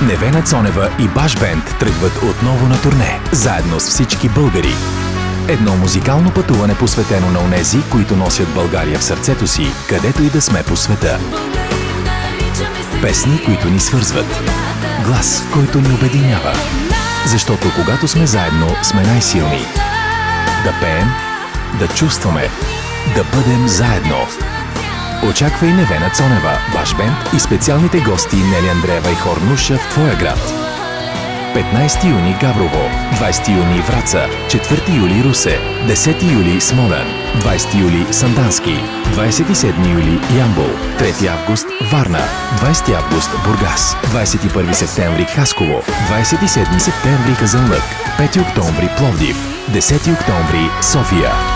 Невена Цонева и Баш Бенд тръгват отново на турне, заедно с всички българи. Едно музикално пътуване, посветено на онези, които носят България в сърцето си, където и да сме по света. Песни, които ни свързват. Глас, който ни обединява. Защото когато сме заедно, сме най-силни. Да пеем, да чувстваме, да бъдем заедно. Очаквай Невена Цонева, Баш Бенд и специалните гости Нели Андреева и хор Нуша в твоя град. 15 юни Габрово, 20 юни Враца, 4 юли Русе, 10 юли Смолян, 20 юли Сандански, 27 юли Ямбол, 3 август Варна, 20 август Бургас, 21 септември Хасково, 27 септември Казанлък, 5 октомври Пловдив, 10 октомври София.